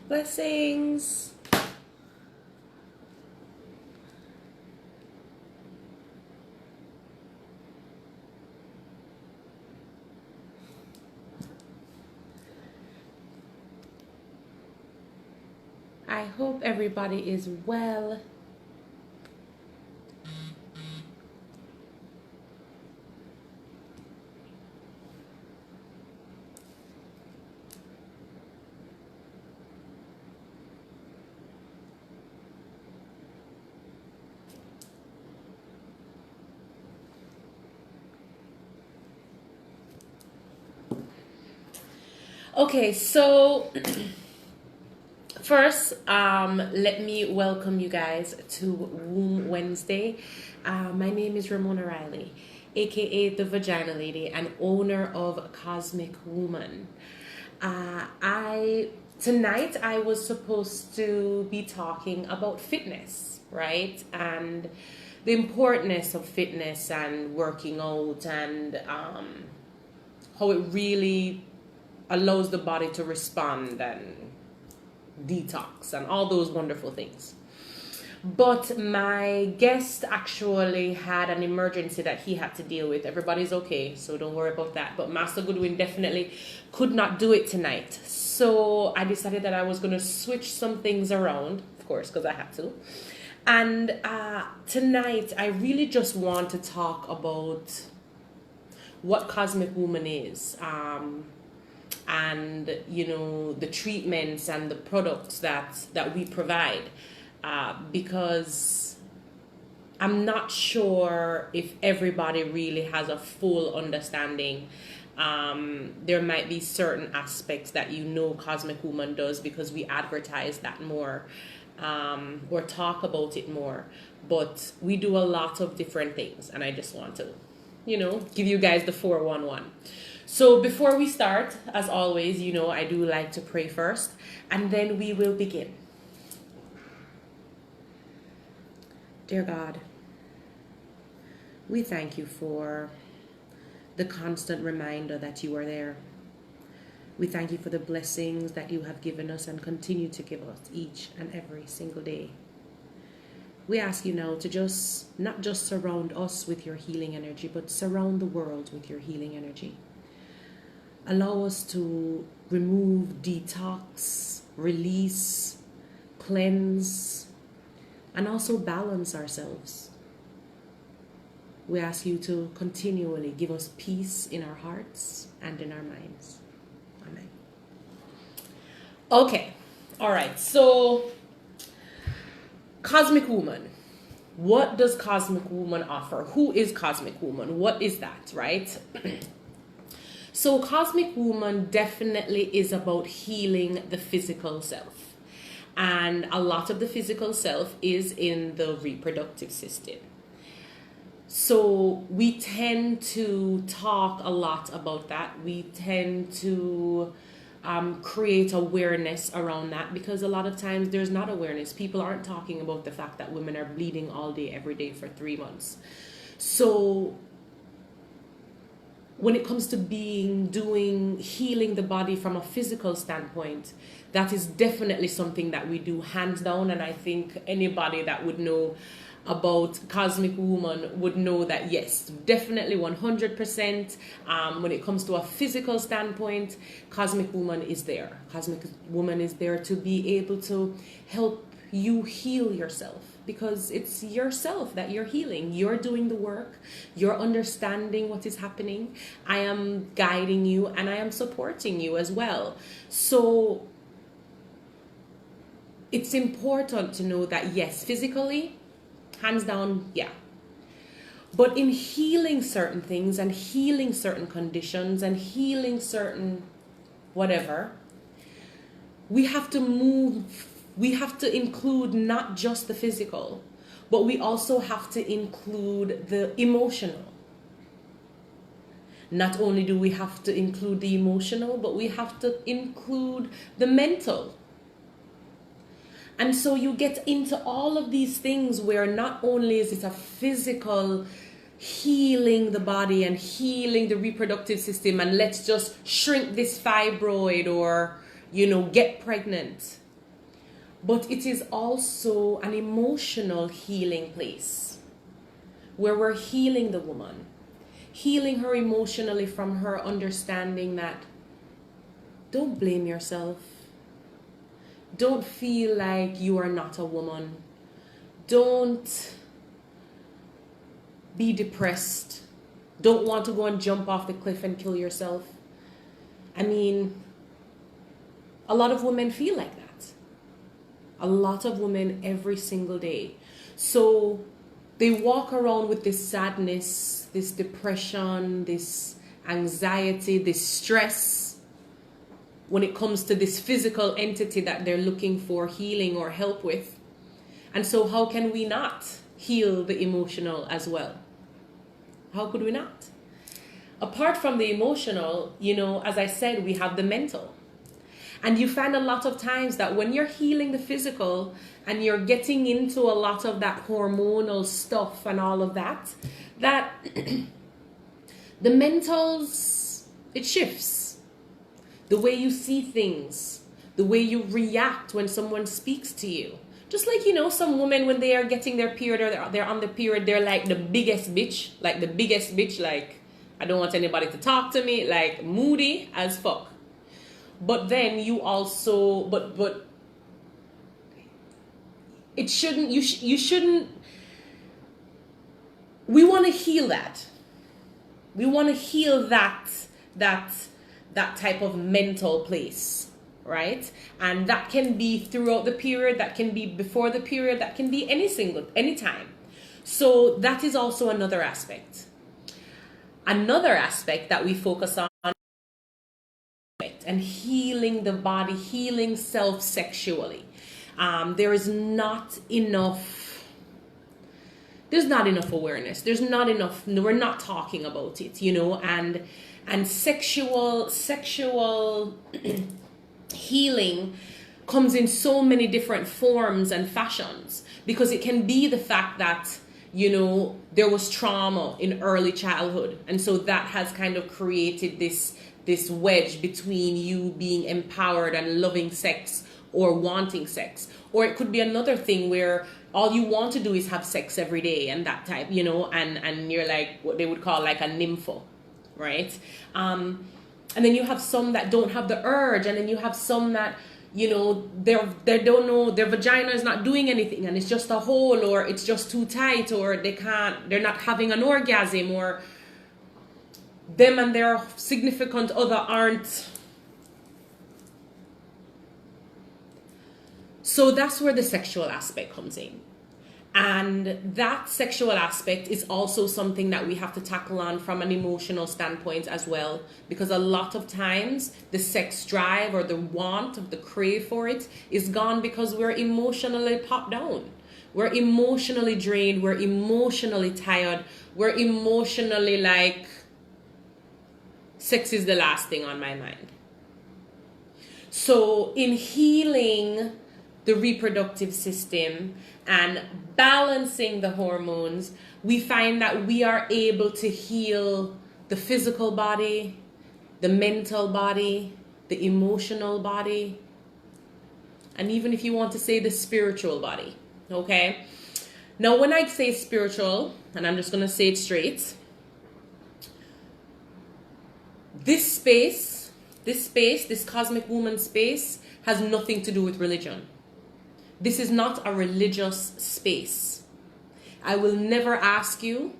Blessings. I hope everybody is well. Okay, so first, let me welcome you guys to Womb Wednesday. My name is Ramona Riley, aka the Vagina Lady and owner of Cosmic Woman. Tonight I was supposed to be talking about fitness, right? And the importance of fitness and working out and how it really allows the body to respond and detox and all those wonderful things. But my guest actually had an emergency that he had to deal with. Everybody's okay, so don't worry about that. But Master Goodwin definitely could not do it tonight. So I decided that I was going to switch some things around, of course, because I had to. And tonight, I really just want to talk about what Cosmic Woman is. And the treatments and the products that we provide, because I'm not sure if everybody really has a full understanding. There might be certain aspects that Cosmic Woman does because we advertise that more, or talk about it more, but we do a lot of different things, and I just want to give you guys the 411. So before we start, as always, I do like to pray first, and then we will begin. Dear God, we thank you for the constant reminder that you are there. We thank you for the blessings that you have given us and continue to give us each and every single day. We ask you now to not just surround us with your healing energy, but surround the world with your healing energy. Allow us to remove, detox, release, cleanse, and also balance ourselves. We ask you to continually give us peace in our hearts and in our minds. Amen. Okay. All right. So, Cosmic Woman. What does Cosmic Woman offer? Who is Cosmic Woman? What is that, right? So Cosmic Woman definitely is about healing the physical self. And a lot of the physical self is in the reproductive system. So we tend to talk a lot about that. We tend to create awareness around that because a lot of times there's not awareness. People aren't talking about the fact that women are bleeding all day, every day for 3 months. So when it comes to healing the body from a physical standpoint, that is definitely something that we do hands down. And I think anybody that would know about Cosmic Woman would know that, yes, definitely 100%. When it comes to a physical standpoint, Cosmic Woman is there. Cosmic Woman is there to be able to help you heal yourself, because it's yourself that you're healing. You're doing the work. You're understanding what is happening. I am guiding you and I am supporting you as well. So it's important to know that, yes, physically, hands down, yeah. But in healing certain things and healing certain conditions and healing certain whatever, we have to include not just the physical, but we also have to include the emotional. Not only do we have to include the emotional, but we have to include the mental. And so you get into all of these things where not only is it a physical healing the body and healing the reproductive system, and let's just shrink this fibroid or, get pregnant. but it is also an emotional healing place where we're healing the woman, healing her emotionally from her understanding that don't blame yourself. Don't feel like you are not a woman. Don't be depressed. Don't want to go and jump off the cliff and kill yourself. I mean, a lot of women feel like that. A lot of women every single day. So they walk around with this sadness, this depression, this anxiety, this stress when it comes to this physical entity that they're looking for healing or help with. And so how can we not heal the emotional as well? How could we not? Apart from the emotional, as I said, we have the mental. And you find a lot of times that when you're healing the physical and you're getting into a lot of that hormonal stuff and all of that, that the mentals, it shifts. The way you see things, the way you react when someone speaks to you. Just like, some women when they are getting their period or they're on the period, they're like the biggest bitch, like I don't want anybody to talk to me, like moody as fuck. But then you also, but it shouldn't, you shouldn't, we want to heal that. We want to heal that type of mental place, right? And that can be throughout the period, that can be before the period, that can be any time. So that is also another aspect. Another aspect that we focus on and healing the body, healing self sexually. There's not enough awareness. There's not enough, we're not talking about it, and sexual healing comes in so many different forms and fashions, because it can be the fact that there was trauma in early childhood, and so that has kind of created this wedge between you being empowered and loving sex or wanting sex. Or it could be another thing where all you want to do is have sex every day and that type, and you're like what they would call like a nympho, right? And then you have some that don't have the urge, and then you have some that they don't know, their vagina is not doing anything and it's just a hole, or it's just too tight, or they're not having an orgasm, or them and their significant other aren't. So that's where the sexual aspect comes in. And that sexual aspect is also something that we have to tackle on from an emotional standpoint as well, because a lot of times the sex drive or the want of the crave for it is gone because we're emotionally popped down. We're emotionally drained. We're emotionally tired. We're emotionally like, sex is the last thing on my mind. So in healing the reproductive system and balancing the hormones, we find that we are able to heal the physical body, the mental body, the emotional body, and even if you want to say the spiritual body, okay? Now, when I say spiritual, and I'm just going to say it straight, this cosmic woman space has nothing to do with religion. This is not a religious space. I will never ask you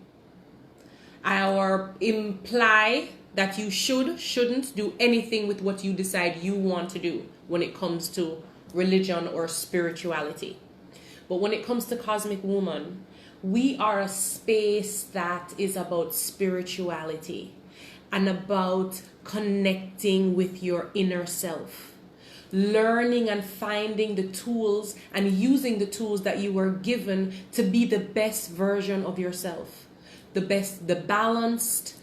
or imply that you shouldn't do anything with what you decide you want to do when it comes to religion or spirituality. But when it comes to Cosmic Woman, we are a space that is about spirituality and about connecting with your inner self, learning and finding the tools and using the tools that you were given to be the best version of yourself, the balanced,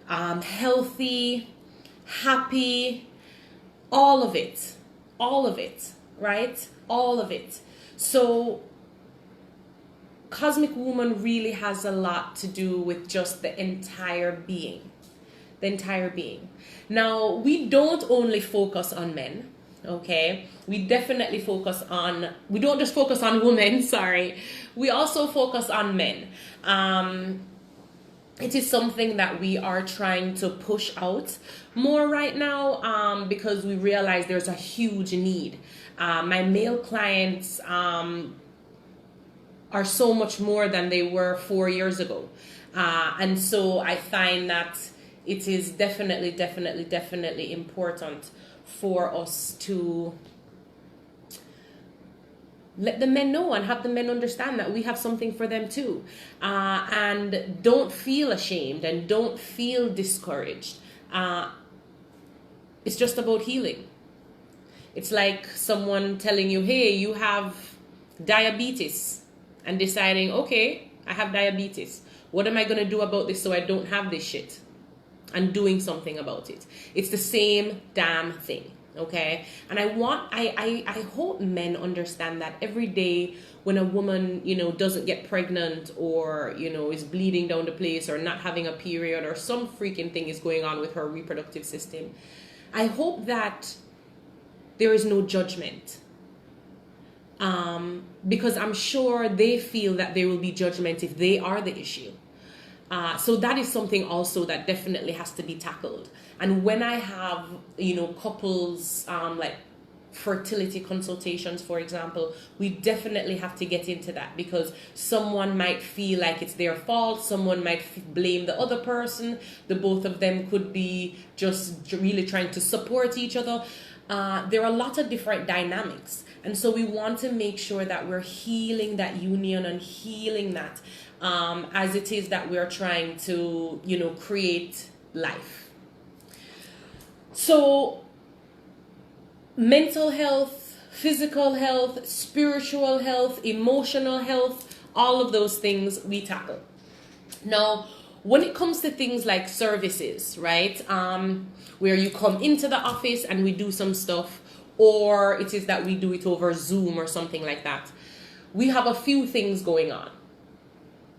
healthy, happy, all of it, right? All of it. So Cosmic Woman really has a lot to do with just the entire being. Now, we don't only focus on men. Okay, we definitely we don't just focus on women, sorry, we also focus on men. It is something that we are trying to push out more right now, because we realize there's a huge need. My male clients are so much more than they were 4 years ago. And so I find that it is definitely important for us to let the men know and have the men understand that we have something for them too. And don't feel ashamed and don't feel discouraged. It's just about healing. It's like someone telling you, hey, you have diabetes, and deciding, okay, I have diabetes. What am I going to do about this so I don't have this shit? And doing something about it. It's the same damn thing. Okay, and I hope men understand that every day when a woman, doesn't get pregnant, or, is bleeding down the place, or not having a period, or some freaking thing is going on with her reproductive system, I hope that there is no judgment. Because I'm sure they feel that there will be judgment if they are the issue. So that is something also that definitely has to be tackled. And when I have, couples, like fertility consultations, for example, we definitely have to get into that, because someone might feel like it's their fault. Someone might blame the other person. The both of them could be just really trying to support each other. There are a lot of different dynamics. And so we want to make sure that we're healing that union and healing that, as it is that we're trying to, create life. So mental health, physical health, spiritual health, emotional health, all of those things we tackle. Now, when it comes to things like services, right, where you come into the office and we do some stuff, or it is that we do it over Zoom or something like that, we have a few things going on.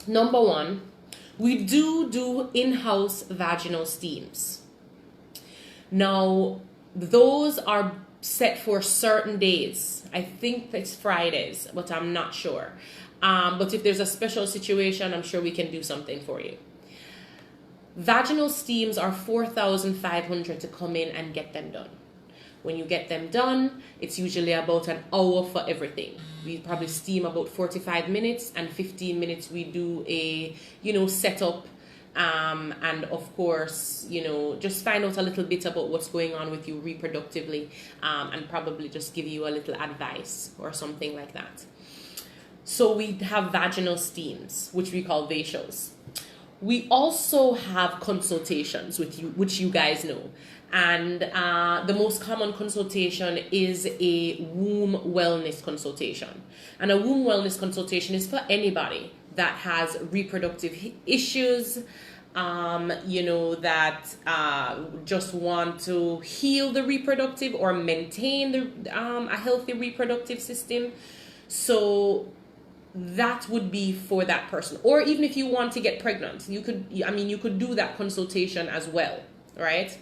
Number one, we do in-house vaginal steams. Now, those are set for certain days. I think it's Fridays, but I'm not sure. But if there's a special situation, I'm sure we can do something for you. Vaginal steams are $4,500 to come in and get them done. When you get them done, it's usually about an hour for everything. We probably steam about 45 minutes, and 15 minutes we do a, setup, and of course, just find out a little bit about what's going on with you reproductively, and probably just give you a little advice or something like that. So we have vaginal steams, which we call vacials. We also have consultations with you, which you guys know. And the most common consultation is a womb wellness consultation. And a womb wellness consultation is for anybody that has reproductive issues, that just want to heal the reproductive or maintain a healthy reproductive system. So that would be for that person. Or even if you want to get pregnant, you could do that consultation as well, right?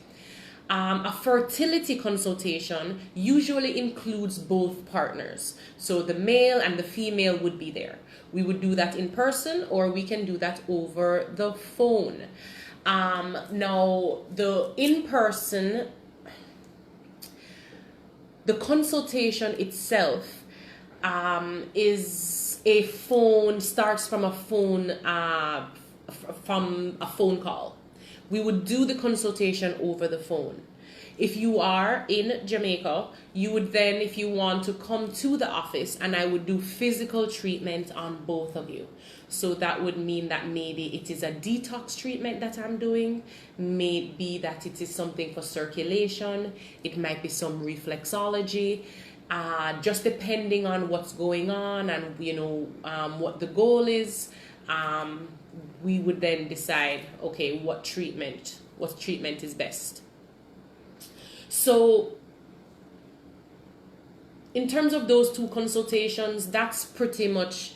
A fertility consultation usually includes both partners. So the male and the female would be there. We would do that in person, or we can do that over the phone. Now, the in-person, the consultation itself starts from a phone call. We would do the consultation over the phone. If you are in Jamaica, you would then, if you want to come to the office, and I would do physical treatment on both of you. So that would mean that maybe it is a detox treatment that I'm doing, maybe that it is something for circulation, it might be some reflexology, just depending on what's going on and what the goal is. We would then decide, okay, what treatment is best. So in terms of those two consultations, that's pretty much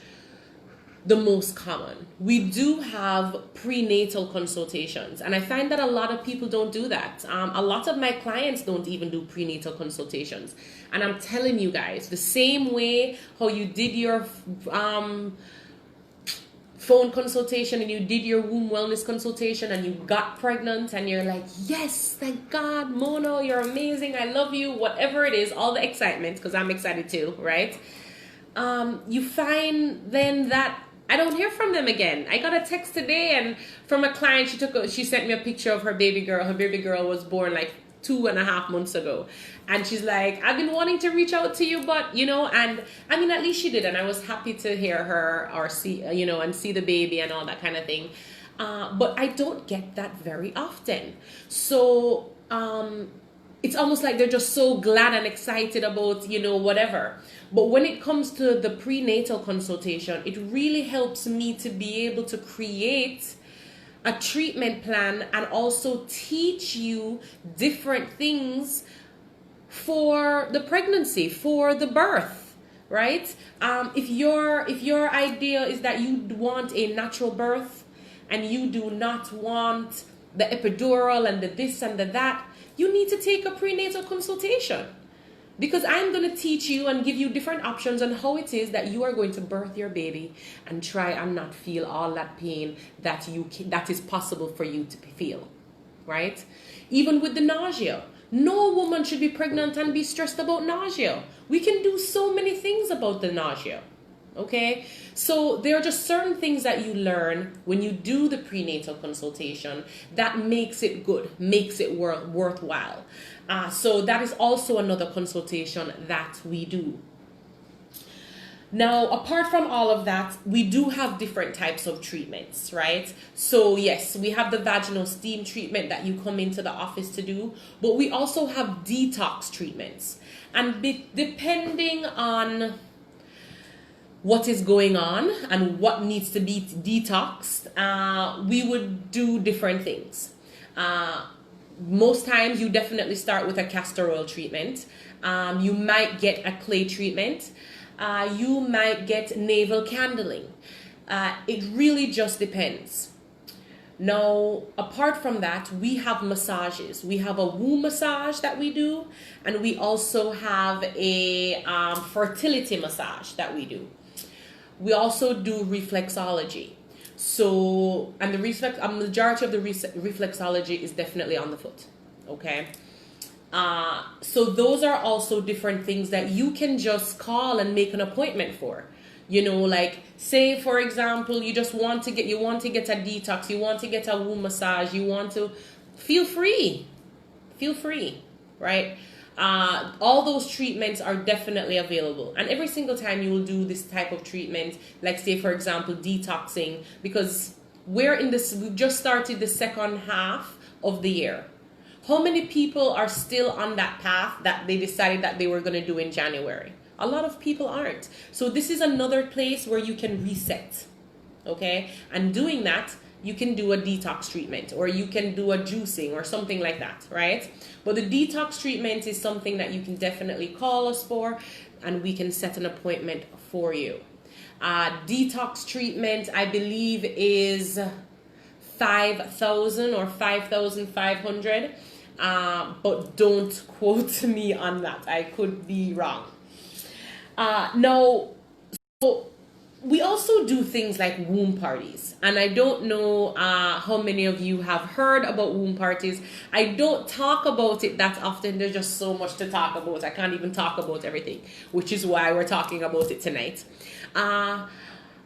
the most common. We do have prenatal consultations, and I find that a lot of people don't do that. A lot of my clients don't even do prenatal consultations, and I'm telling you guys, the same way how you did your phone consultation and you did your womb wellness consultation and you got pregnant and you're like, yes, thank God, Mono, you're amazing, I love you, whatever it is, all the excitement, because I'm excited too, right? You find then that I don't hear from them again. I got a text today and from a client, she sent me a picture of her baby girl. Her baby girl was born like 2.5 months ago. And she's like, I've been wanting to reach out to you, but, and I mean, at least she did. And I was happy to hear her or see, and see the baby and all that kind of thing. But I don't get that very often. So it's almost like they're just so glad and excited about, whatever. But when it comes to the prenatal consultation, it really helps me to be able to create a treatment plan and also teach you different things for the pregnancy, for the birth, right? If your idea is that you want a natural birth and you do not want the epidural and the this and the that, you need to take a prenatal consultation, because I'm going to teach you and give you different options on how it is that you are going to birth your baby and try and not feel all that pain that is possible for you to feel, right? Even with the nausea. No woman should be pregnant and be stressed about nausea. We can do so many things about the nausea. Okay, so there are just certain things that you learn when you do the prenatal consultation that makes it good, makes it worthwhile. So that is also another consultation that we do. Now, apart from all of that, we do have different types of treatments, right? So yes, we have the vaginal steam treatment that you come into the office to do, but we also have detox treatments. And depending on what is going on and what needs to be detoxed, we would do different things. Most times you definitely start with a castor oil treatment. You might get a clay treatment. You might get navel candling. It really just depends. Now, apart from that, we have massages. We have a womb massage that we do, and we also have a fertility massage that we do. We also do reflexology. So, and the majority of the reflexology is definitely on the foot. Okay. So those are also different things that you can just call and make an appointment for. Like say for example, you want to get a detox, you want to get a womb massage, you want to feel free, right? All those treatments are definitely available, and every single time you will do this type of treatment, like say for example detoxing, because we've just started the second half of the year. How many people are still on that path that they decided that they were going to do in January? A lot of people aren't. So this is another place where you can reset, okay? And doing that, you can do a detox treatment, or you can do a juicing or something like that, right? But the detox treatment is something that you can definitely call us for, and we can set an appointment for you. Detox treatment, I believe, is 5,000 or 5,500. But don't quote me on that. I could be wrong. So we also do things like womb parties. And I don't know how many of you have heard about womb parties. I don't talk about it that often. There's just so much to talk about. I can't even talk about everything, which is why we're talking about it tonight.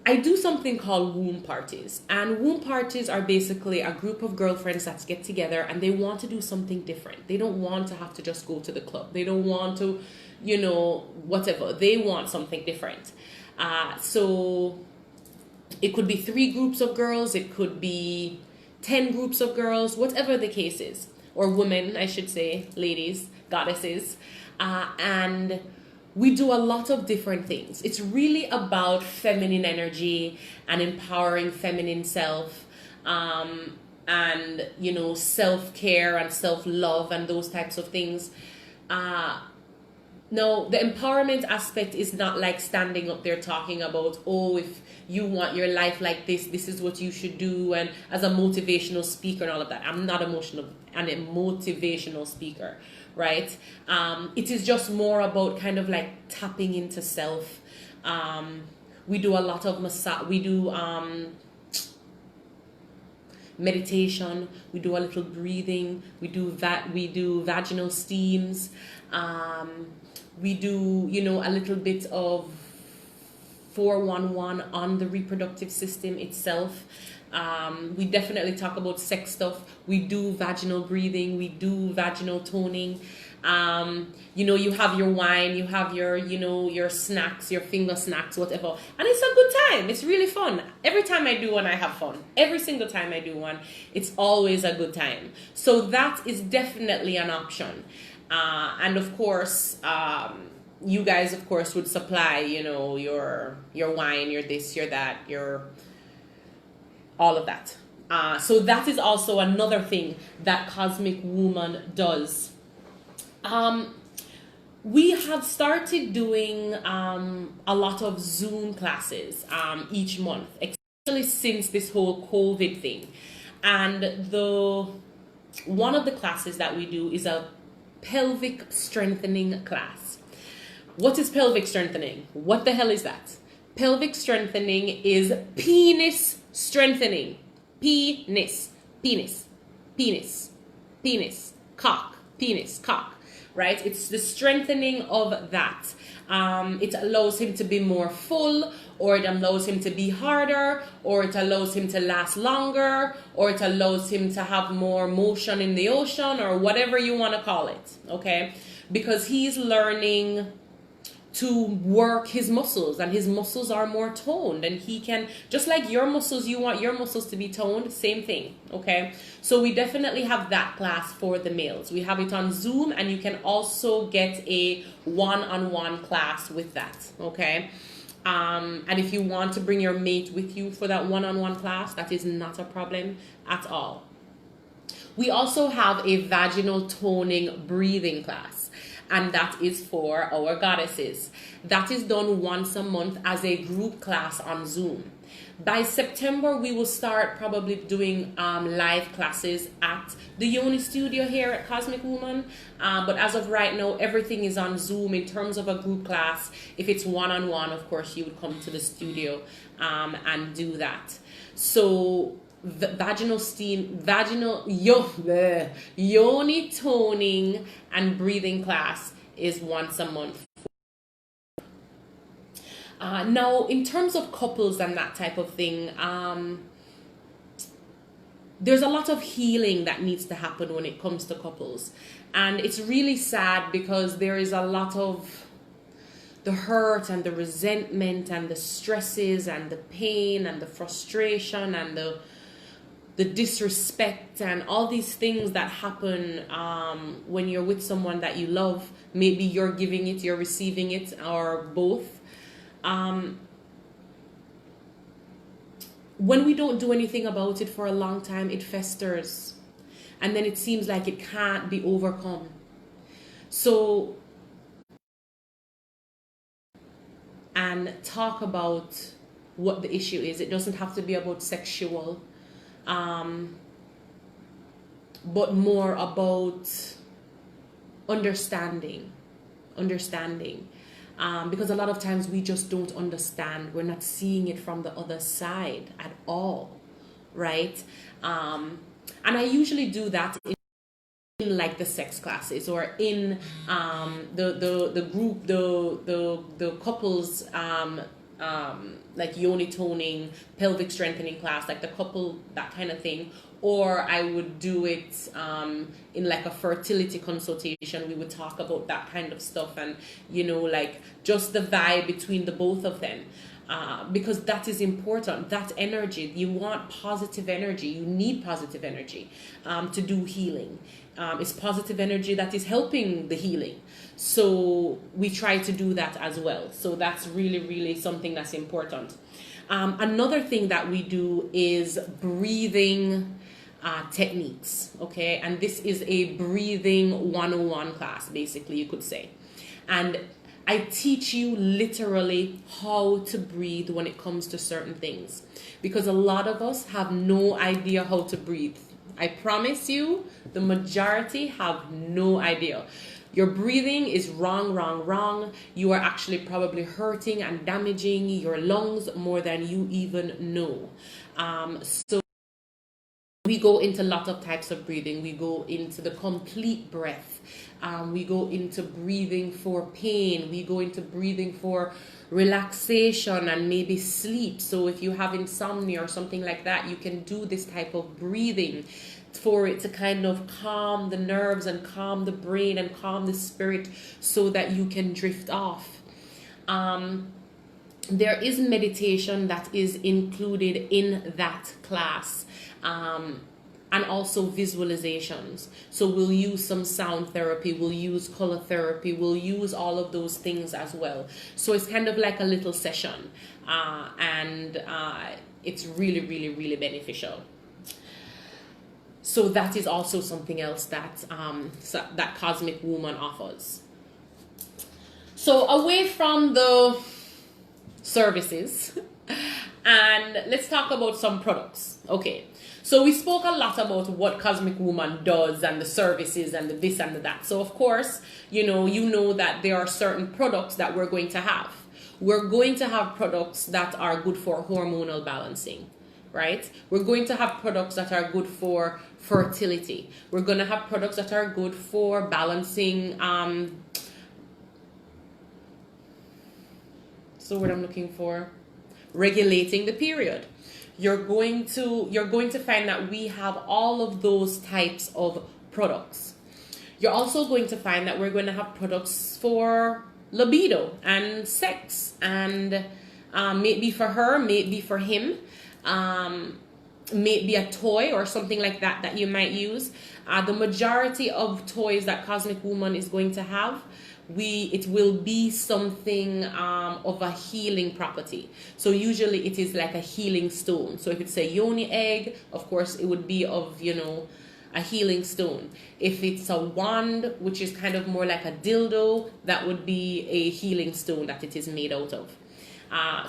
I do something called womb parties. And womb parties are basically a group of girlfriends that get together and they want to do something different. They don't want to have to just go to the club. They don't want to, whatever. They want something different. So it could be 3 groups of girls. It could be 10 groups of girls, whatever the case is. Or women, I should say, ladies, goddesses. And we do a lot of different things. It's really about feminine energy and empowering feminine self, and self-care and self-love and those types of things. No, the empowerment aspect is not like standing up there talking about, oh, if you want your life like this is what you should do, and as a motivational speaker and all of that. I'm not a motivational speaker, right? It is just more about kind of like tapping into self. We do a lot of massage. We do meditation. We do a little breathing. We do vaginal steams. We do, a little bit of 411 on the reproductive system itself. We definitely talk about sex stuff. We do vaginal breathing. We do vaginal toning. You have your wine, you have your snacks, your finger snacks, whatever. And it's a good time. It's really fun. Every time I do one, I have fun. Every single time I do one, it's always a good time. So that is definitely an option. And of course, you guys, of course, would supply, your wine, your this, your that, your all of that. So that is also another thing that Cosmic Woman does. We have started doing a lot of Zoom classes each month, especially since this whole COVID thing. And one of the classes that we do is a pelvic strengthening class. What is pelvic strengthening? What the hell is that? Pelvic strengthening is penis strengthening. Penis, cock, right? It's the strengthening of that. It allows him to be more full, or it allows him to be harder, or it allows him to last longer, or it allows him to have more motion in the ocean, or whatever you want to call it, okay? Because he's learning to work his muscles, and his muscles are more toned, and he can, just like your muscles, you want your muscles to be toned, same thing, okay? So we definitely have that class for the males. We have it on Zoom, and you can also get a one-on-one class with that, okay? And if you want to bring your mate with you for that one-on-one class, that is not a problem at all. We also have a vaginal toning breathing class, and that is for our goddesses. That is done once a month as a group class on Zoom. By September, we will start probably doing live classes at the Yoni studio here at Cosmic Woman. But as of right now, everything is on Zoom in terms of a group class. If it's one-on-one, of course, you would come to the studio and do that. So the yoni toning and breathing class is once a month. Now, in terms of couples and that type of thing, there's a lot of healing that needs to happen when it comes to couples. And it's really sad because there is a lot of the hurt and the resentment and the stresses and the pain and the frustration and the disrespect and all these things that happen when you're with someone that you love. Maybe you're giving it, you're receiving it, or both. When we don't do anything about it for a long time, it festers. And then it seems like it can't be overcome. So, and talk about what the issue is. It doesn't have to be about sexual, but more about understanding. Because a lot of times we just don't understand. We're not seeing it from the other side at all, right? And I usually do that in like the sex classes, or in the group, the couples like yoni toning, pelvic strengthening class, like the couple, that kind of thing. Or I would do it in like a fertility consultation. We would talk about that kind of stuff, and like just the vibe between the both of them, because that is important. That energy, you want positive energy. You need positive energy to do healing. It's positive energy that is helping the healing. So we try to do that as well. So that's really, really something that's important. Another thing that we do is breathing techniques, okay? And this is a breathing 101 class, basically, you could say. And I teach you literally how to breathe when it comes to certain things, because a lot of us have no idea how to breathe. I promise you, the majority have no idea. Your breathing is wrong, wrong, wrong. You are actually probably hurting and damaging your lungs more than you even know. So we go into a lot of types of breathing. We go into the complete breath. We go into breathing for pain. We go into breathing for relaxation and maybe sleep. So if you have insomnia or something like that, you can do this type of breathing for it to kind of calm the nerves and calm the brain and calm the spirit so that you can drift off. There is meditation that is included in that class. And also visualizations. So we'll use some sound therapy, we'll use color therapy, we'll use all of those things as well. So it's kind of like a little session, and it's really, really, really beneficial. So that is also something else that that Cosmic Woman offers. So away from the services, and let's talk about some products. Okay. So we spoke a lot about what Cosmic Woman does and the services and the this and the that. So of course, you know that there are certain products that we're going to have. We're going to have products that are good for hormonal balancing, right? We're going to have products that are good for fertility. We're going to have products that are good for balancing, so what I'm looking for, regulating the period. You're going to find that we have all of those types of products. You're also going to find that we're going to have products for libido and sex, and maybe for her, maybe for him, maybe a toy or something like that you might use. The majority of toys that Cosmic Woman is going to have, it will be something of a healing property. So usually it is like a healing stone. So if it's a yoni egg, of course it would be of, a healing stone. If it's a wand, which is kind of more like a dildo, that would be a healing stone that it is made out of.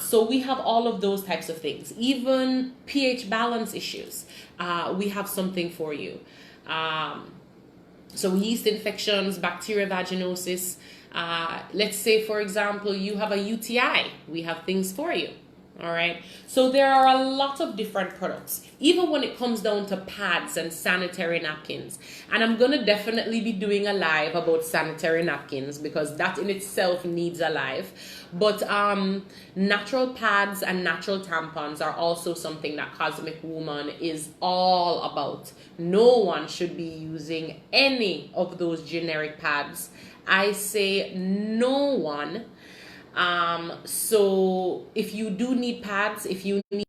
So we have all of those types of things. Even pH balance issues, we have something for you. So yeast infections, bacterial vaginosis. Let's say, for example, you have a UTI. We have things for you. All right. So there are a lot of different products, even when it comes down to pads and sanitary napkins. And I'm going to definitely be doing a live about sanitary napkins, because that in itself needs a live. But natural pads and natural tampons are also something that Cosmic Woman is all about. No one should be using any of those generic pads. I say no one. So if you do need pads, if you need,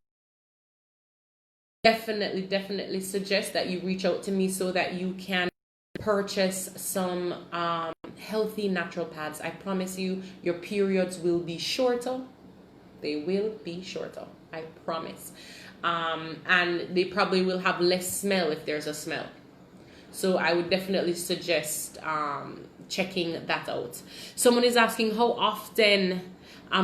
definitely suggest that you reach out to me so that you can purchase some healthy natural pads. I promise you, your periods will be shorter. They will be shorter. I promise. And they probably will have less smell if there's a smell. So I would definitely suggest checking that out. Someone is asking, how often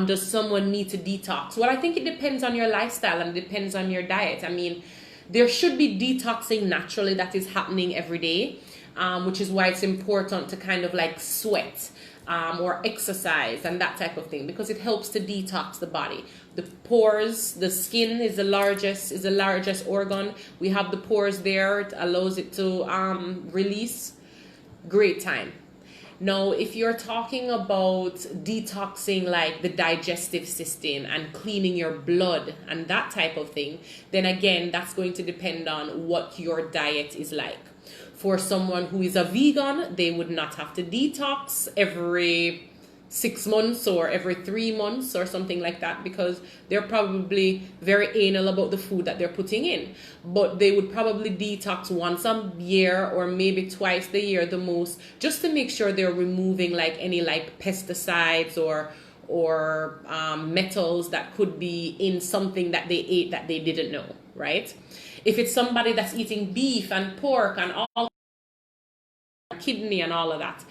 does someone need to detox? Well, I think it depends on your lifestyle and depends on your diet. I mean, there should be detoxing naturally that is happening every day, which is why it's important to kind of like sweat or exercise and that type of thing, because it helps to detox the body. The pores, the skin is the largest organ. We have the pores there. It allows it to release. Great time. Now, if you're talking about detoxing like the digestive system and cleaning your blood and that type of thing, then again, that's going to depend on what your diet is like. For someone who is a vegan, they would not have to detox every 6 months or every 3 months or something like that, because they're probably very anal about the food that they're putting in. But they would probably detox once a year or maybe twice a year the most, just to make sure they're removing like any like pesticides or metals that could be in something that they ate that they didn't know, right? If it's somebody that's eating beef and pork and all kidney and all of that,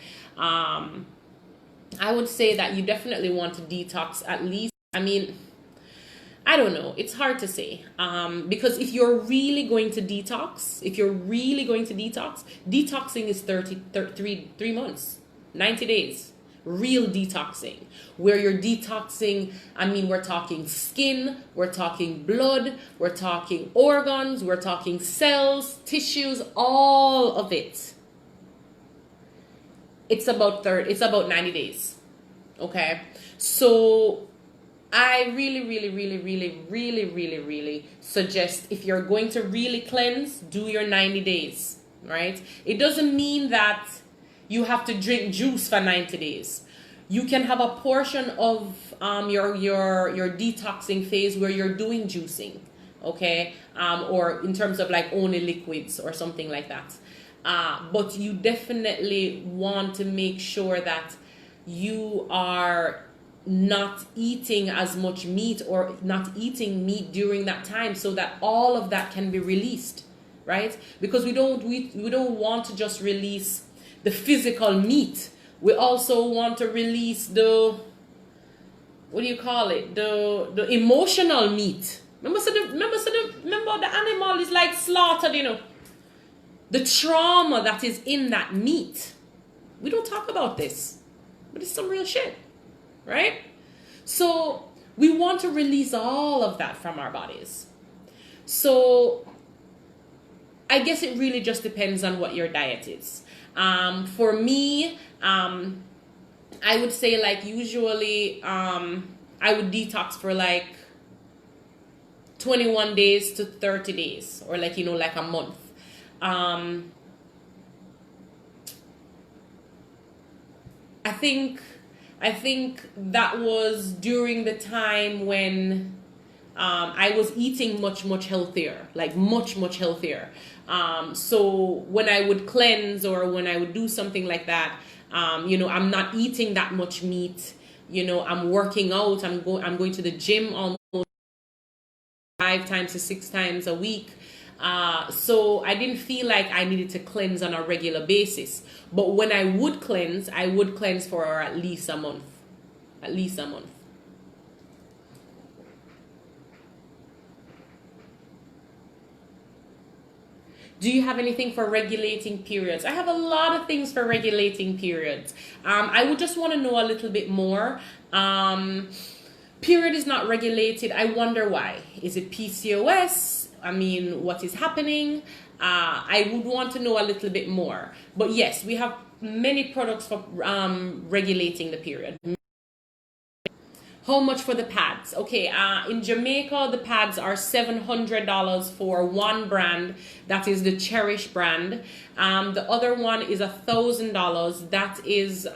I would say that you definitely want to detox at least. I mean, I don't know. It's hard to say. Because if you're really going to detox, detoxing is 3 months, 90 days. Real detoxing. Where you're detoxing, I mean, we're talking skin, we're talking blood, we're talking organs, we're talking cells, tissues, all of it. It's about 90 days. Okay? So I really suggest, if you're going to really cleanse, do your 90 days, right? It doesn't mean that you have to drink juice for 90 days. You can have a portion of your detoxing phase where you're doing juicing, okay? Or in terms of like only liquids or something like that. But you definitely want to make sure that you are not eating as much meat or not eating meat during that time, so that all of that can be released, right? Because we don't want to just release the physical meat. We also want to release the, what do you call it, the emotional meat. Remember the animal is like slaughtered, you know, the trauma that is in that meat. We don't talk about this, but it's some real shit, right? So we want to release all of that from our bodies. So I guess it really just depends on what your diet is. For me, I would say, like, usually I would detox for like 21 days to 30 days, or like, you know, like a month. I think that was during the time when I was eating much healthier, like much healthier. So when I would cleanse or when I would do something like that, you know, I'm not eating that much meat. You know, I'm working out. I'm going to the gym almost 5 times to 6 times a week. So I didn't feel like I needed to cleanse on a regular basis. But when I would cleanse for at least a month. At least a month. Do you have anything for regulating periods? I have a lot of things for regulating periods. I would just want to know a little bit more. Period is not regulated. I wonder why. Is it PCOS? I mean, what is happening? I would want to know a little bit more. But yes, we have many products for regulating the period. How much for the pads? Okay, in Jamaica, the pads are $700 for one brand. That is the Cherish brand. The other one is $1,000. That is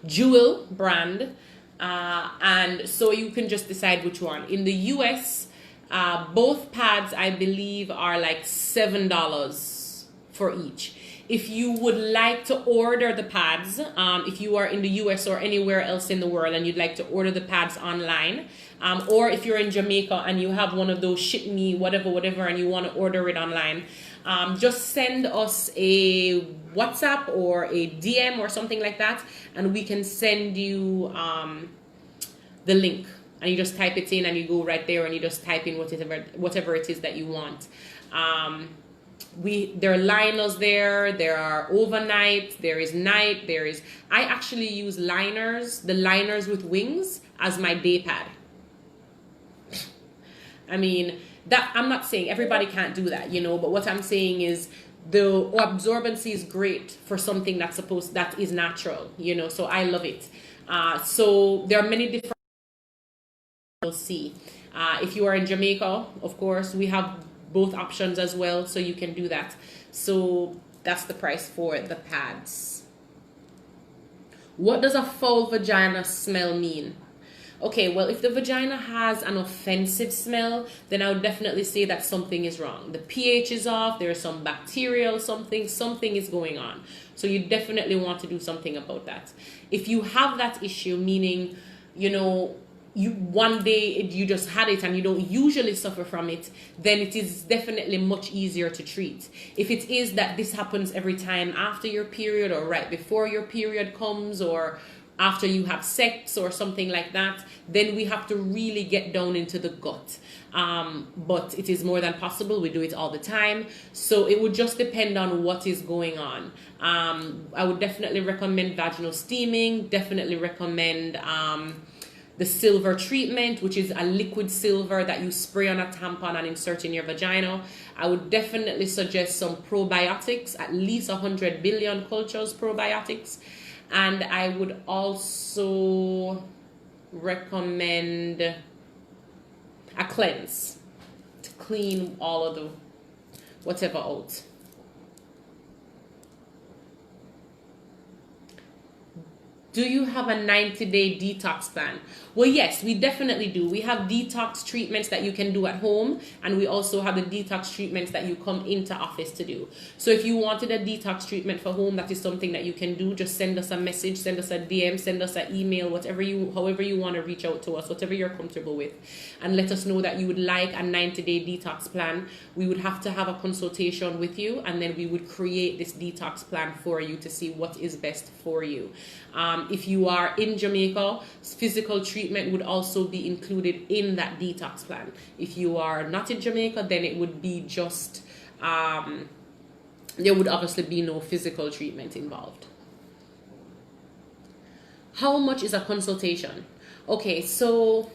Jewel brand. And so you can just decide which one. In the US, both pads, I believe, are like $7 for each. If you would like to order the pads, if you are in the US or anywhere else in the world and you'd like to order the pads online, or if you're in Jamaica and you have one of those ship me whatever and you want to order it online, just send us a WhatsApp or a DM or something like that, and we can send you the link, and you just type it in and you go right there and you just type in whatever it is that you want. There are liners there are overnight, there is night, I actually use the liners with wings as my day pad. I mean, that I'm not saying everybody can't do that, you know, but what I'm saying is the absorbency is great for something that is natural, you know, so I love it. So there are many different you'll see. If you are in Jamaica, of course, we have both options as well, so you can do that. So that's the price for the pads. What does a foul vagina smell mean? Okay, well, if the vagina has an offensive smell, then I would definitely say that something is wrong. The pH is off, there's some bacterial something is going on. So you definitely want to do something about that. If you have that issue, meaning, you know, you one day you just had it and you don't usually suffer from it, then it is definitely much easier to treat. If it is that this happens every time after your period or right before your period comes or after you have sex or something like that, then we have to really get down into the gut. But it is more than possible. We do it all the time. So it would just depend on what is going on. I would definitely recommend vaginal steaming, definitely recommend the silver treatment, which is a liquid silver that you spray on a tampon and insert in your vagina. I would definitely suggest some probiotics, at least 100 billion cultures probiotics. And I would also recommend a cleanse to clean all of the whatever out. Do you have a 90-day detox plan? Well, yes, we definitely do. We have detox treatments that you can do at home, and we also have the detox treatments that you come into office to do. So if you wanted a detox treatment for home, that is something that you can do. Just send us a message, send us a DM, send us an email, however you want to reach out to us, whatever you're comfortable with, and let us know that you would like a 90-day detox plan. We would have to have a consultation with you, and then we would create this detox plan for you to see what is best for you. If you are in Jamaica, physical treatment would also be included in that detox plan. If you are not in Jamaica, then it would be just, there would obviously be no physical treatment involved. How much is a consultation? Okay, so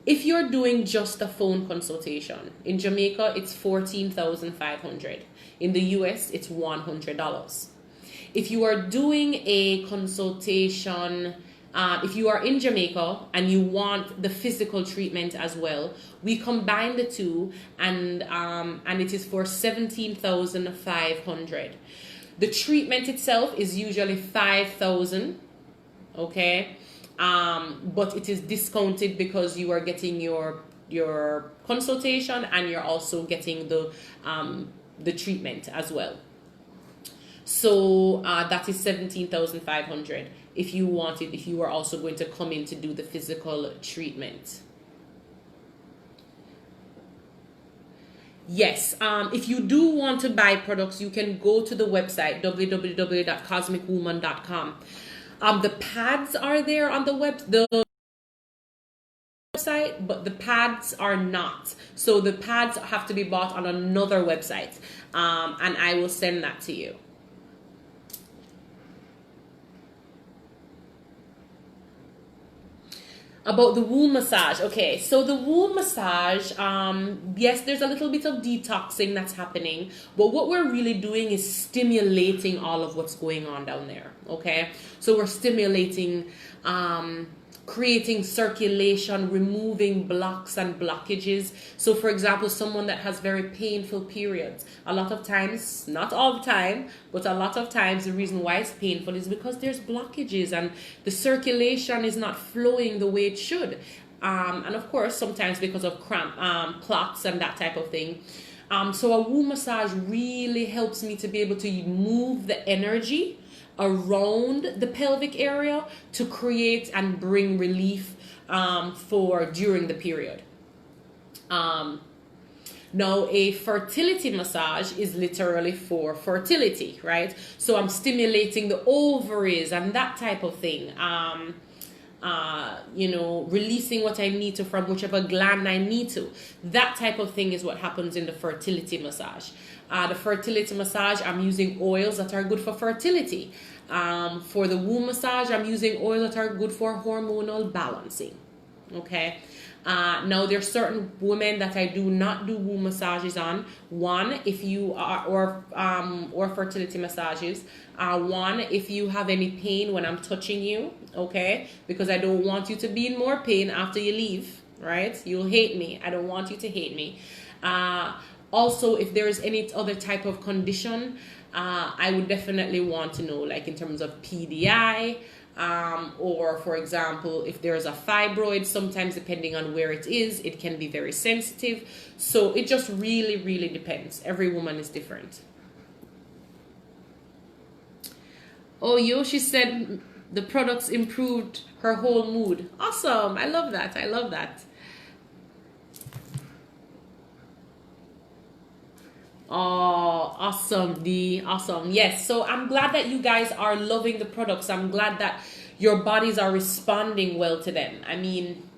if you're doing just a phone consultation, in Jamaica, it's $14,500. In the US, it's $100. If you are doing a consultation, if you are in Jamaica and you want the physical treatment as well, we combine the two, and it is for $17,500. The treatment itself is usually $5,000, okay, but it is discounted because you are getting your consultation and you're also getting the treatment as well. So that is $17,500 if you wanted, if you were also going to come in to do the physical treatment. Yes, if you do want to buy products, you can go to the website www.cosmicwoman.com. The pads are there on the website, but the pads are not. So the pads have to be bought on another website, and I will send that to you. About the womb massage. Okay, so the womb massage, yes, there's a little bit of detoxing that's happening, but what we're really doing is stimulating all of what's going on down there, okay? So we're stimulating, creating circulation, removing blocks and blockages. So for example, someone that has very painful periods, a lot of times, not all the time, but a lot of times the reason why it's painful is because there's blockages and the circulation is not flowing the way it should. And of course, sometimes because of clots and that type of thing. So a womb massage really helps me to be able to move the energy around the pelvic area to create and bring relief for during the period. Now, a fertility massage is literally for fertility, right? So I'm stimulating the ovaries and that type of thing. Releasing what I need to from whichever gland I need to. That type of thing is what happens in the fertility massage. The fertility massage, I'm using oils that are good for fertility. For the womb massage, I'm using oils that are good for hormonal balancing. Okay. Now there's certain women that I do not do womb massages on. One, if you are, or fertility massages. One, if you have any pain when I'm touching you, okay? Because I don't want you to be in more pain after you leave, right? You'll hate me. I don't want you to hate me. Also, if there is any other type of condition, I would definitely want to know, like in terms of PDI, or for example, if there's a fibroid, sometimes depending on where it is, it can be very sensitive. So it just really, really depends. Every woman is different. Oh, Yoshi said The products improved her whole mood. Awesome. I love that. I love that. Oh, awesome, D. Awesome. Yes. So I'm glad that you guys are loving the products. I'm glad that your bodies are responding well to them. I mean,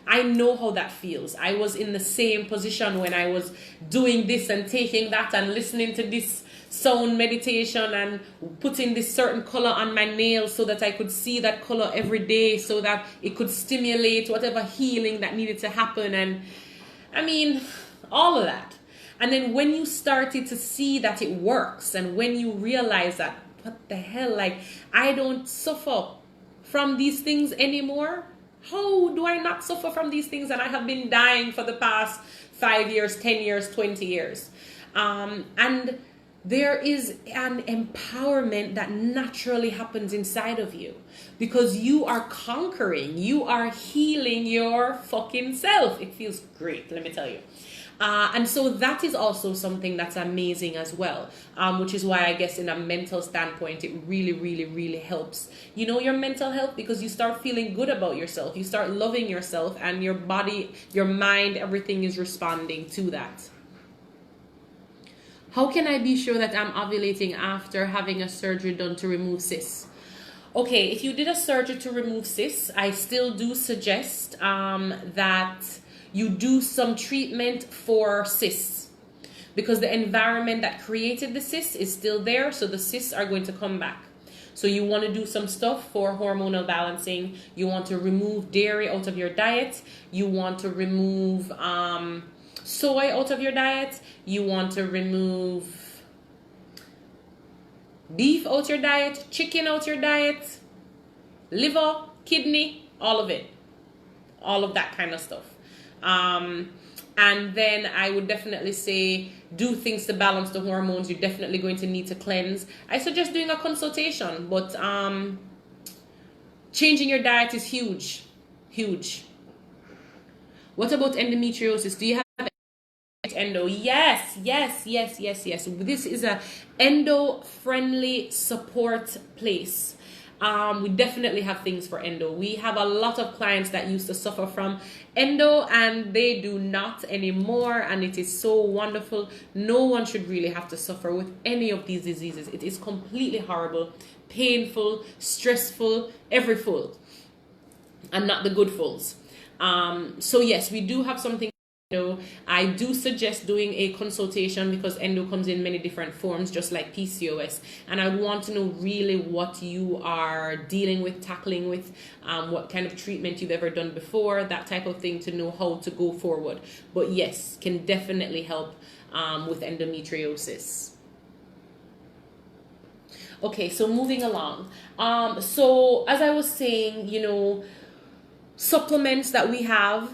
I know how that feels. I was in the same position when I was doing this and taking that and listening to this sound meditation and putting this certain color on my nails so that I could see that color every day so that it could stimulate whatever healing that needed to happen. And I mean, all of that. And then when you started to see that it works and when you realize that, what the hell, like, I don't suffer from these things anymore. How do I not suffer from these things? And I have been dying for the past 5 years, 10 years, 20 years. And there is an empowerment that naturally happens inside of you because you are conquering, you are healing your fucking self. It feels great, let me tell you. And so that is also something that's amazing as well, which is why I guess in a mental standpoint, it really, really, really helps, you know, your mental health, because you start feeling good about yourself. You start loving yourself and your body, your mind, everything is responding to that. How can I be sure that I'm ovulating after having a surgery done to remove cysts? Okay, if you did a surgery to remove cysts, I still do suggest that you do some treatment for cysts because the environment that created the cysts is still there, so the cysts are going to come back. So you want to do some stuff for hormonal balancing. You want to remove dairy out of your diet. You want to remove soy out of your diet. You want to remove beef out your diet, chicken out your diet, liver, kidney, all of it. All of that kind of stuff. And then I would definitely say do things to balance the hormones. You're definitely going to need to cleanse. I suggest doing a consultation, but changing your diet is huge. What about endometriosis? Do you have endo? Yes. This is a endo friendly support place. We definitely have things for endo. We have a lot of clients that used to suffer from endo and they do not anymore, and it is so wonderful. No one should really have to suffer with any of these diseases. It is completely horrible, painful, stressful, every full, and not the good fulls. So yes, we do have something. I do suggest doing a consultation because endo comes in many different forms, just like PCOS, and I want to know really what you are dealing with, tackling with, what kind of treatment you've ever done before, that type of thing, to know how to go forward. But yes, can definitely help with endometriosis. Okay, so moving along. So as I was saying, you know, supplements that we have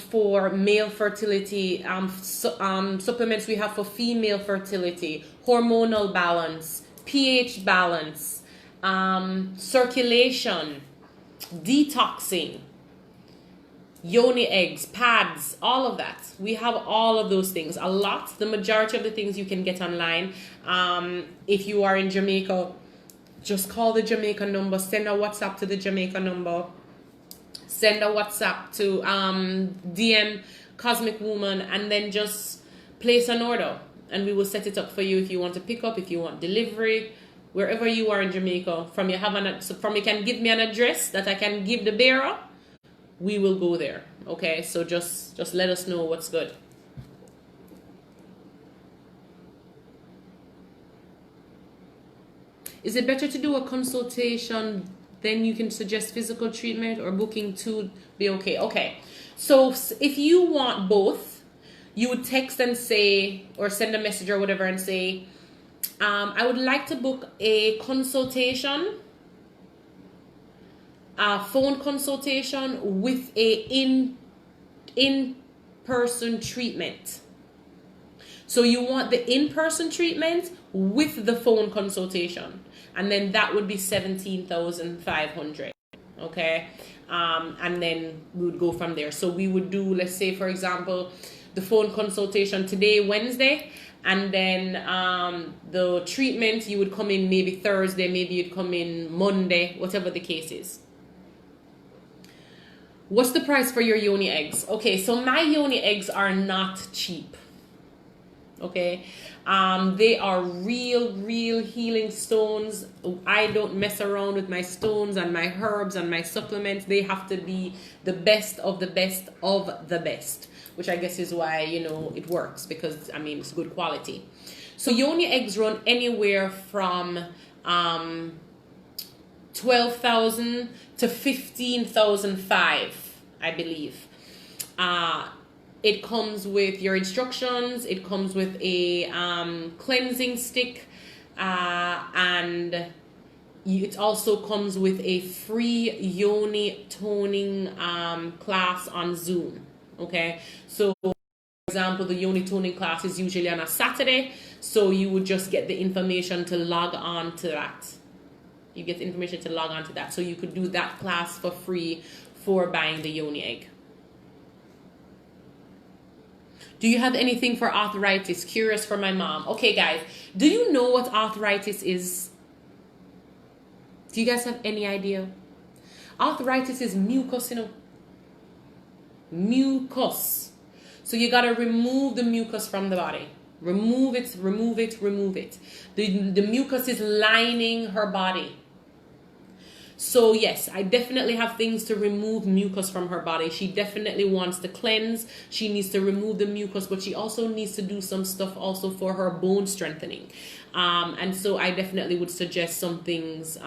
for male fertility, supplements we have for female fertility, hormonal balance, pH balance, circulation, detoxing, yoni eggs, pads, all of that. We have all of those things. A lot, the majority of the things you can get online. If you are in Jamaica, just call the Jamaica number, send a WhatsApp to the Jamaica number. Send a WhatsApp to DM Cosmic Woman and then just place an order and we will set it up for you if you want to pick up, if you want delivery, wherever you are in Jamaica. From you can give me an address that I can give the bearer, we will go there. Okay, so just let us know what's good. Is it better to do a consultation? Then you can suggest physical treatment or booking to be okay. Okay, so if you want both, you would text and say, or send a message or whatever and say, I would like to book a consultation, a phone consultation with a in-person treatment. So you want the in-person treatment with the phone consultation. And then that would be 17,500. Okay. And then we would go from there. So we would do, let's say, for example, the phone consultation today, Wednesday, And then the treatment, you would come in maybe Thursday, maybe you'd come in Monday, whatever the case is. What's the price for your yoni eggs? Okay, so my yoni eggs are not cheap. Okay, they are real healing stones. I don't mess around with my stones and my herbs and my supplements. They have to be the best of the best of the best, which I guess is why, you know, it works, because I mean, it's good quality. So yoni eggs run anywhere from 12,000 to 15,005, I believe. It comes with your instructions. It comes with a cleansing stick, and it also comes with a free yoni toning class on Zoom. Okay, so for example, the yoni toning class is usually on a Saturday, so you would just get the information to log on to that. You get the information to log on to that, so you could do that class for free for buying the yoni egg. Do you have anything for arthritis? Curious for my mom. Okay, guys, do you know what arthritis is? Do you guys have any idea? Arthritis is mucus, you know. Mucus. So you got to remove the mucus from the body. Remove it, remove it, remove it. The mucus is lining her body. So yes, I definitely have things to remove mucus from her body. She definitely wants to cleanse. She needs to remove the mucus, but she also needs to do some stuff also for her bone strengthening. And so I definitely would suggest some things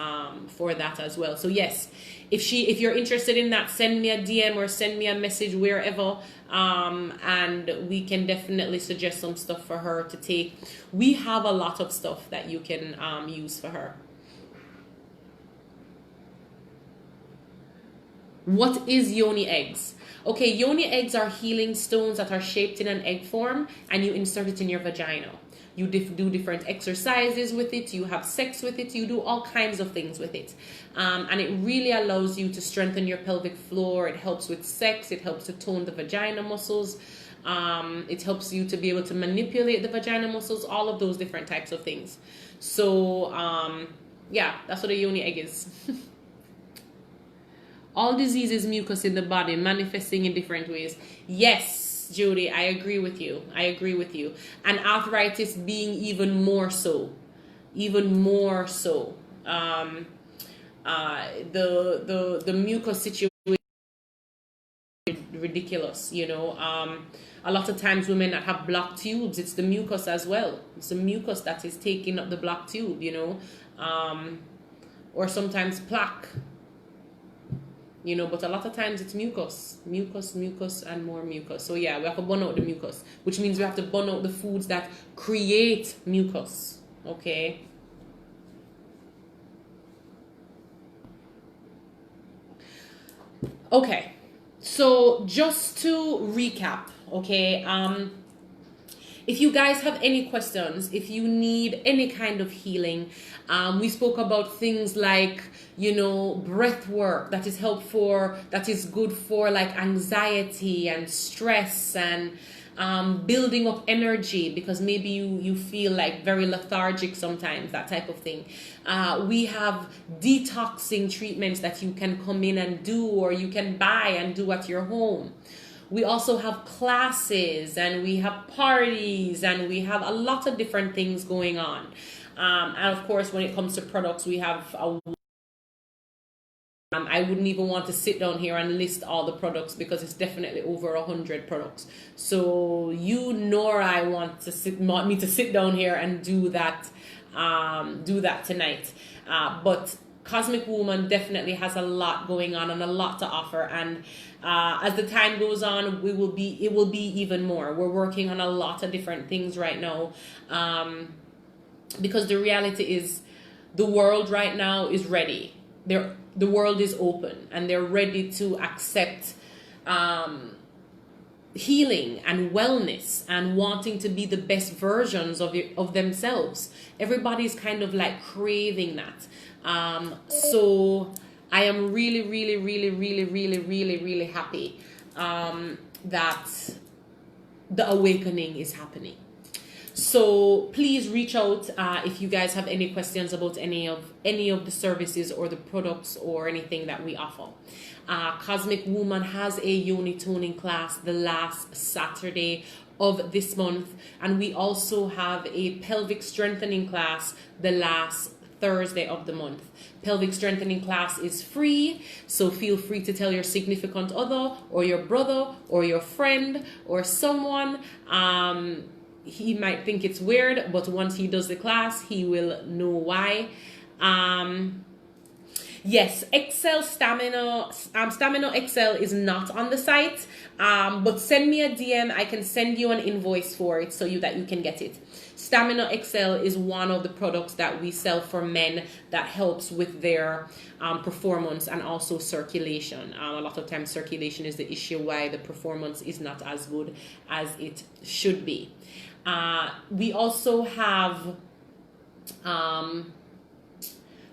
for that as well. So yes, if you're interested in that, send me a DM or send me a message wherever, and we can definitely suggest some stuff for her to take. We have a lot of stuff that you can use for her. What is yoni eggs? Okay, yoni eggs are healing stones that are shaped in an egg form, and you insert it in your vagina. You do different exercises with it, you have sex with it, you do all kinds of things with it. And it really allows you to strengthen your pelvic floor. It helps with sex, it helps to tone the vagina muscles. It helps you to be able to manipulate the vagina muscles, all of those different types of things. So, yeah, that's what a yoni egg is. All disease is mucus in the body, manifesting in different ways. Yes, Judy, I agree with you. I agree with you. And arthritis being even more so. Even more so. The mucus situation is ridiculous, you know. A lot of times women that have blocked tubes, it's the mucus as well. It's the mucus that is taking up the blocked tube, you know. Or sometimes plaque. You know, but a lot of times it's mucus, and more mucus. So yeah, we have to burn out the mucus, which means we have to burn out the foods that create mucus. Okay. Okay. So just to recap, okay, if you guys have any questions, if you need any kind of healing, we spoke about things like, you know, breath work that is helpful, that is good for like anxiety and stress, and building up energy, because maybe you feel like very lethargic sometimes, that type of thing. We have detoxing treatments that you can come in and do, or you can buy and do at your home. We also have classes, and we have parties, and we have a lot of different things going on. And of course, when it comes to products, we have I wouldn't even want to sit down here and list all the products, because it's definitely over 100 products. So you nor I want me to sit down here and do that tonight. But Cosmic Woman definitely has a lot going on and a lot to offer, and as the time goes on, it will be even more. We're working on a lot of different things right now, because the reality is, the world right now is ready. The world is open, and they're ready to accept healing and wellness, and wanting to be the best versions of themselves. Everybody's kind of like craving that. So I am really happy that the awakening is happening. So please reach out if you guys have any questions about any of the services or the products or anything that we offer. Cosmic Woman has a yoni toning class the last Saturday of this month, and we also have a pelvic strengthening class the last Thursday of the month. Pelvic strengthening class is free, so feel free to tell your significant other or your brother or your friend or someone. He might think it's weird, but once he does the class, he will know why. Yes, Excel Stamina Excel is not on the site, but send me a DM. I can send you an invoice for it so that you can get it. Stamina Excel is one of the products that we sell for men that helps with their performance and also circulation. A lot of times circulation is the issue why the performance is not as good as it should be. We also have Pum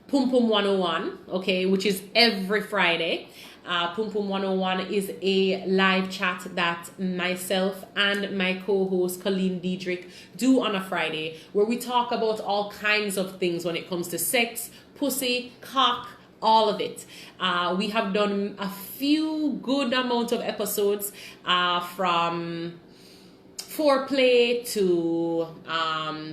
Pum 101, okay, which is every Friday. Pum Pum 101 is a live chat that myself and my co-host Colleen Diedrich do on a Friday, where we talk about all kinds of things when it comes to sex, pussy, cock, all of it. We have done a few good amount of episodes from foreplay to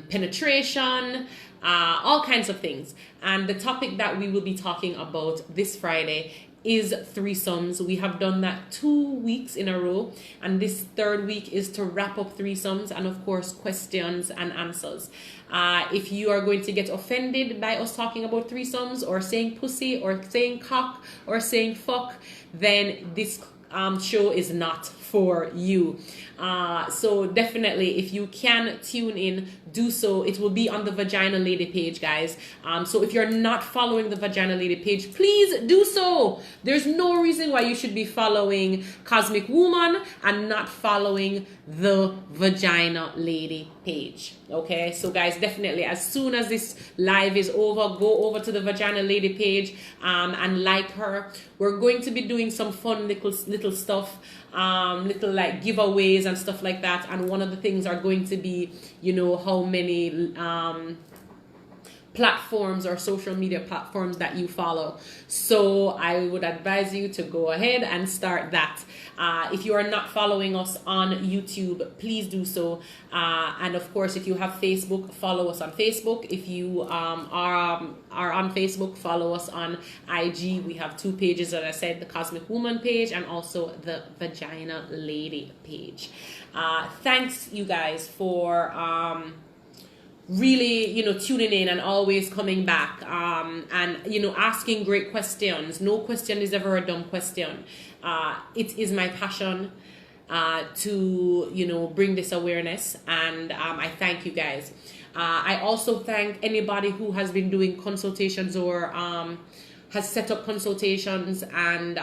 penetration, all kinds of things. And the topic that we will be talking about this Friday is threesomes. We have done that 2 weeks in a row, and this third week is to wrap up threesomes and of course questions and answers. If you are going to get offended by us talking about threesomes or saying pussy or saying cock or saying fuck, then this show is not for you. So definitely, if you can tune in, do so. It will be on the Vagina Lady page, guys. So if you're not following the Vagina Lady page, please do so. There's no reason why you should be following Cosmic Woman and not following the Vagina Lady page. Okay, so guys, definitely as soon as this live is over, go over to the Vagina Lady page and like her. We're going to be doing some fun little stuff, little like giveaways and stuff like that, and one of the things are going to be, you know, how many platforms or social media platforms that you follow. So I would advise you to go ahead and start that. If you are not following us on YouTube, please do so. And of course, if you have Facebook, follow us on Facebook. If you are on Facebook, follow us on IG. We have two pages, as I said, the Cosmic Woman page and also the Vagina Lady page. Thanks, you guys, for really, you know, tuning in and always coming back, and, you know, asking great questions. No question is ever a dumb question. It is my passion to, you know, bring this awareness, and I thank you guys. I also thank anybody who has been doing consultations or has set up consultations, and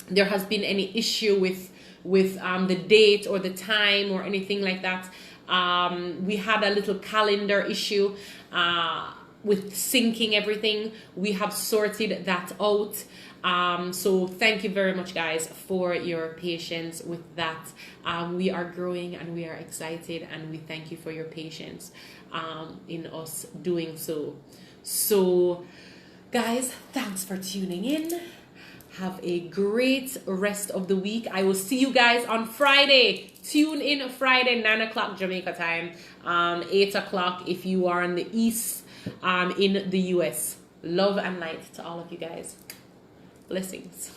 there has been any issue with the date or the time or anything like that. We had a little calendar issue with syncing everything. We have sorted that out. So thank you very much, guys, for your patience with that. We are growing and we are excited, and we thank you for your patience in us doing so. So, guys, thanks for tuning in. Have a great rest of the week. I will see you guys on Friday. Tune in Friday, 9 o'clock Jamaica time, 8 o'clock if you are in the East, in the US. Love and light to all of you guys. Blessings.